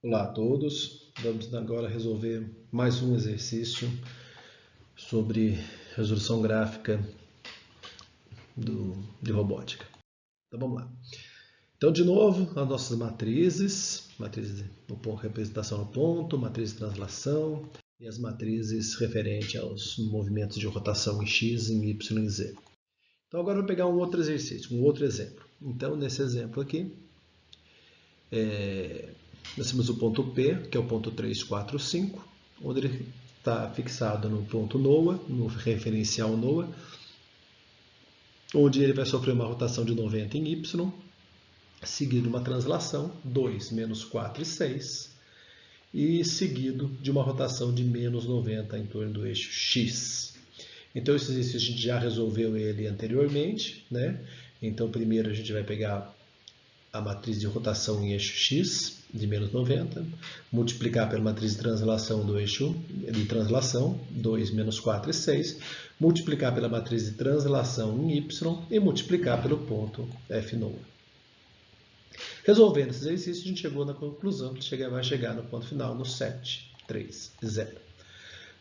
Olá a todos, vamos agora resolver mais um exercício sobre resolução gráfica de robótica. Então vamos lá. Então de novo, as nossas matrizes representação no ponto, matriz de translação e as matrizes referentes aos movimentos de rotação em x, em y e em z. Então agora eu vou pegar um outro exercício, um outro exemplo. Então nesse exemplo aqui, nós temos o ponto P, que é o ponto 3, 4, 5, onde ele está fixado no ponto NOA, no referencial NOA, onde ele vai sofrer uma rotação de 90 em Y, seguido uma translação, 2, menos 4 e 6, e seguido de uma rotação de menos 90 em torno do eixo X. Então, esse exercício a gente já resolveu ele anteriormente, né? Então, primeiro a gente vai pegar a matriz de rotação em eixo X, de menos 90, multiplicar pela matriz de translação do eixo de translação, 2, menos 4 e 6, multiplicar pela matriz de translação em Y e multiplicar pelo ponto F NOA. Resolvendo esse exercício, a gente chegou na conclusão que vai chegar no ponto final, no 7, 3, 0.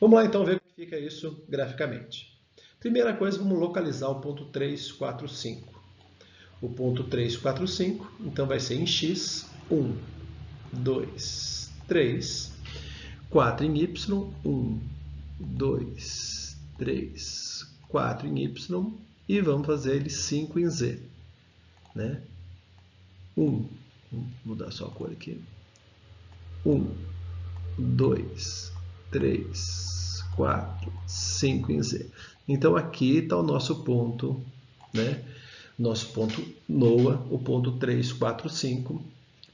Vamos lá então ver como fica isso graficamente. Primeira coisa, vamos localizar o ponto 3, 4, 5. O ponto 3, 4, 5, então vai ser em x, 1, 2, 3, 4 em y, 1, 2, 3, 4 em y, e vamos fazer ele 5 em z. Né? 1, vou mudar só a cor aqui, 1, 2, 3, 4, 5 em z. Então aqui está o nosso ponto, né? Nosso ponto NOA, o ponto 3, 4, 5.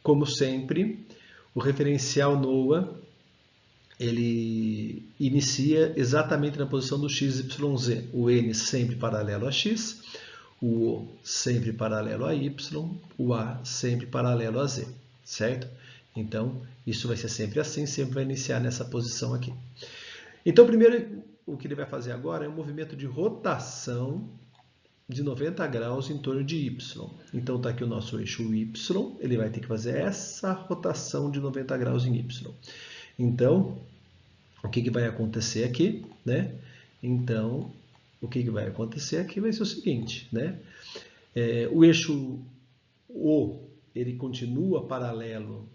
Como sempre, o referencial NOA, ele inicia exatamente na posição do x, y, z. O n sempre paralelo a x, o o sempre paralelo a y, o a sempre paralelo a z, certo? Então, isso vai ser sempre assim, sempre vai iniciar nessa posição aqui. Então, primeiro, o que ele vai fazer agora é um movimento de rotação de 90 graus em torno de y. Então está aqui o nosso eixo y, ele vai ter que fazer essa rotação de 90 graus em y. Então, o que vai acontecer aqui, né? Então, o que vai acontecer aqui vai ser o seguinte, né? O eixo O, ele continua paralelo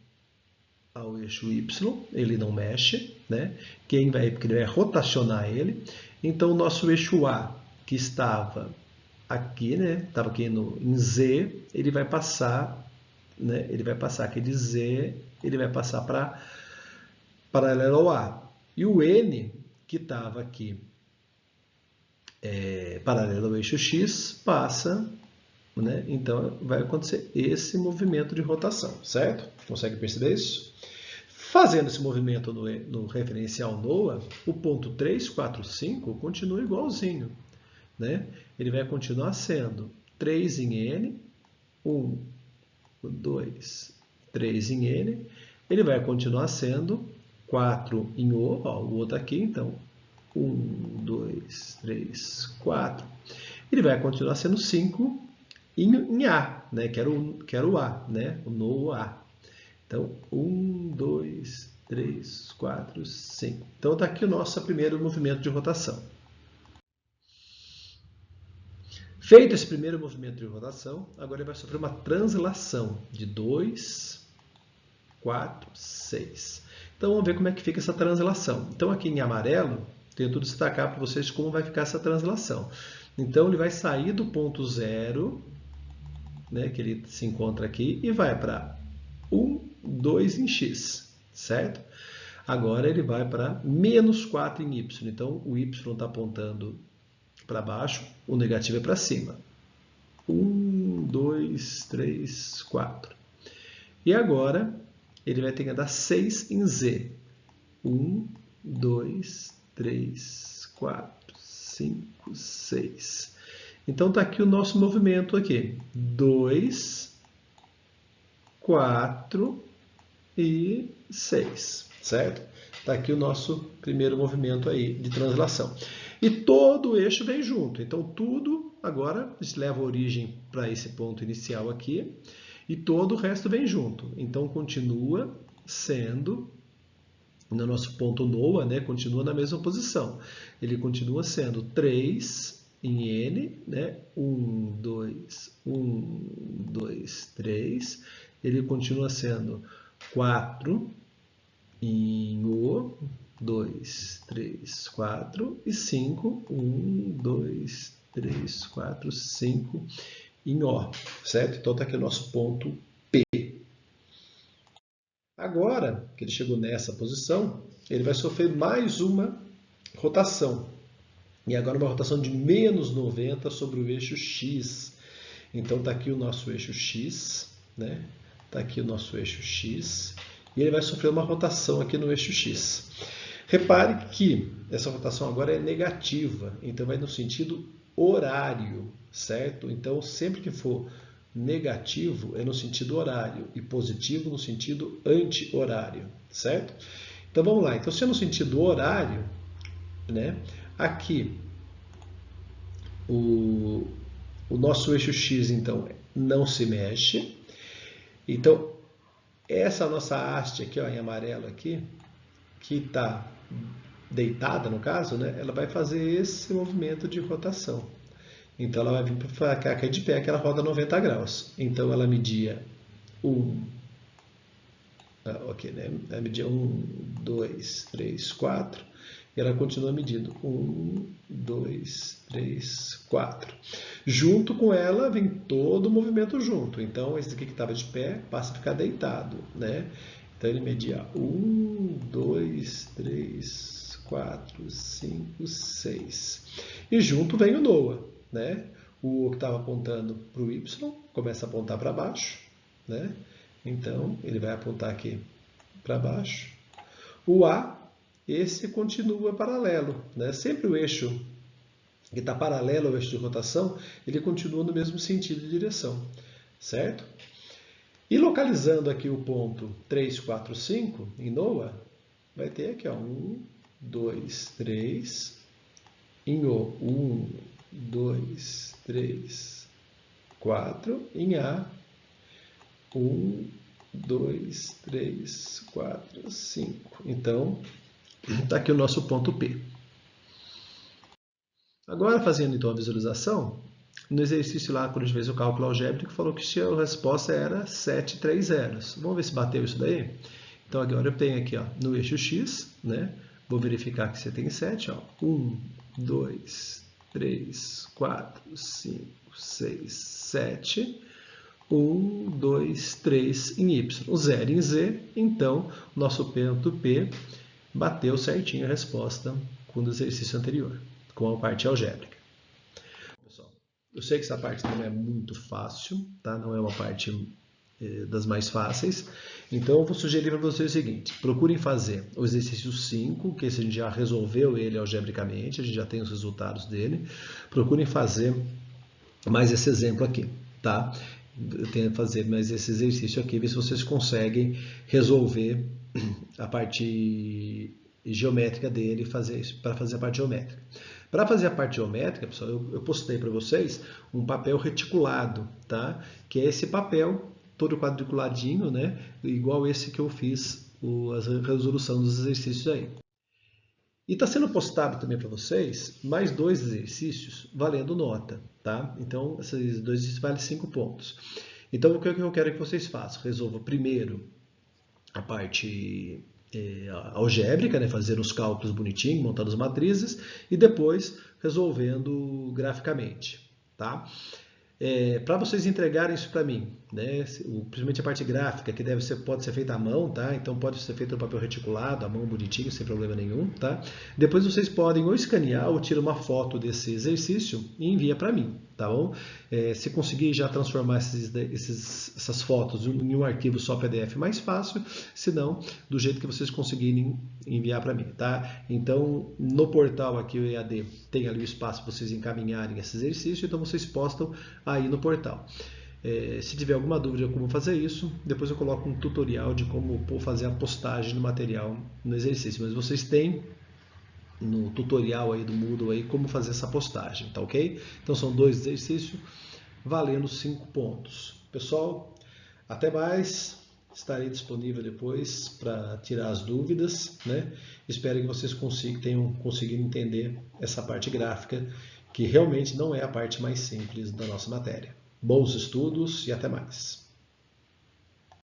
ao eixo y, ele não mexe, né? Porque ele vai rotacionar ele. Então, o nosso eixo A, que estava aqui, né? Estava aqui em Z, ele vai passar, né? Ele vai passar aqui de Z, ele vai passar para paralelo ao A. E o N, que estava aqui paralelo ao eixo X, passa, né? Então vai acontecer esse movimento de rotação, certo? Consegue perceber isso? Fazendo esse movimento no referencial NOA, o ponto 3, 4, 5 continua igualzinho. Né? Ele vai continuar sendo 3 em N, 1, 2, 3 em N. Ele vai continuar sendo 4 em O, ó, o O está aqui, então 1, 2, 3, 4. Ele vai continuar sendo 5 em A, né? que era o A, né? O no A. Então, 1, 2, 3, 4, 5. Então, está aqui o nosso primeiro movimento de rotação. Feito esse primeiro movimento de rotação, agora ele vai sofrer uma translação de 2, 4, 6. Então, vamos ver como é que fica essa translação. Então, aqui em amarelo, tento destacar para vocês como vai ficar essa translação. Então, ele vai sair do ponto 0, né, que ele se encontra aqui, e vai para 1, 2 em x, certo? Agora, ele vai para menos 4 em y. Então, o y está apontando para baixo, o negativo é para cima. 1, 2, 3, 4. E agora, ele vai ter que andar 6 em Z. 1, 2, 3, 4, 5, 6. Então, está aqui o nosso movimento aqui. 2, 4 e 6, certo? Está aqui o nosso primeiro movimento aí de translação. E todo o eixo vem junto. Então, tudo agora leva a origem para esse ponto inicial aqui. E todo o resto vem junto. Então, continua sendo, no nosso ponto NOA, né, continua na mesma posição. Ele continua sendo 3 em N, né, 1, 2, 3. Ele continua sendo 4 em O, 2, 3, 4 e 5, 1, 2, 3, 4, 5 em O, certo? Então está aqui o nosso ponto P. Agora que ele chegou nessa posição, ele vai sofrer mais uma rotação. E agora uma rotação de menos 90 sobre o eixo X. Então está aqui o nosso eixo X, né? Está aqui o nosso eixo X. E ele vai sofrer uma rotação aqui no eixo X. Repare que essa rotação agora é negativa, então vai no sentido horário, certo? Então sempre que for negativo é no sentido horário e positivo no sentido anti-horário, certo? Então vamos lá. Então se é no sentido horário, né? Aqui o nosso eixo X então não se mexe. Então essa nossa haste aqui, ó, em amarelo aqui, que está deitada no caso, né? Ela vai fazer esse movimento de rotação. Então ela vai vir para cá, cair de pé, que ela roda 90 graus. Então ela media 1, ok, né? Ela media 1, 2, 3, 4. E ela continua medindo 1, 2, 3, 4. Junto com ela vem todo o movimento junto. Então esse aqui que estava de pé passa a ficar deitado, né? Então ele media 1, 2, 3, 4, 5, 6. E junto vem o NOA, né? O que estava apontando para o Y começa a apontar para baixo, né? Então ele vai apontar aqui para baixo. O A, esse continua paralelo, né? Sempre o eixo que está paralelo ao eixo de rotação, ele continua no mesmo sentido de direção, certo? E localizando aqui o ponto 3, 4, 5 em NOA, vai ter aqui, ó, 1, 2, 3, em O, 1, 2, 3, 4, em A, 1, 2, 3, 4, 5. Então, está aqui o nosso ponto P. Agora, fazendo então a visualização, no exercício lá, quando a gente fez o cálculo algébrico, falou que a resposta era 7, 3 zeros. Vamos ver se bateu isso daí? Então, agora eu tenho aqui, ó, no eixo X, né? Vou verificar que você tem 7, ó. 1, 2, 3, 4, 5, 6, 7. 1, 2, 3 em Y. 0 em Z, então, nosso ponto P bateu certinho a resposta com o exercício anterior, com a parte algébrica. Pessoal, eu sei que essa parte não é muito fácil, tá? Não é uma parte das mais fáceis, então eu vou sugerir para vocês o seguinte: procurem fazer o exercício 5, que esse a gente já resolveu ele algebricamente, a gente já tem os resultados dele. Procurem fazer mais esse exemplo aqui, tá? Eu tenho que fazer mais esse exercício aqui, ver se vocês conseguem resolver a parte geométrica dele, para fazer a parte geométrica. Para fazer a parte geométrica, pessoal, eu postei para vocês um papel reticulado, tá? Que é esse papel todo quadriculadinho, né? Igual esse que eu fiz a resolução dos exercícios aí. E está sendo postado também para vocês mais 2 exercícios valendo nota, tá? Então, esses 2 exercícios valem 5 pontos. Então, o que eu quero que vocês façam? Resolva primeiro a parte algébrica, né? Fazer os cálculos bonitinho, montando as matrizes, e depois resolvendo graficamente, tá? Para vocês entregarem isso para mim, né? Principalmente a parte gráfica, que pode ser feita à mão, tá? Então pode ser feita no papel reticulado, à mão bonitinho, sem problema nenhum, tá? Depois vocês podem ou escanear ou tirar uma foto desse exercício e envia para mim, tá bom? Se conseguir já transformar essas fotos em um arquivo só PDF, mais fácil, se não, do jeito que vocês conseguirem enviar para mim, tá? Então, no portal aqui, o EAD, tem ali o espaço para vocês encaminharem esse exercício, então vocês postam aí no portal. Se tiver alguma dúvida de como fazer isso, depois eu coloco um tutorial de como fazer a postagem do material no exercício. Mas vocês têm no tutorial aí do Moodle aí como fazer essa postagem, tá ok? Então são 2 exercícios valendo 5 pontos. Pessoal, até mais. Estarei disponível depois para tirar as dúvidas, né? Espero que vocês tenham conseguido entender essa parte gráfica, que realmente não é a parte mais simples da nossa matéria. Bons estudos e até mais!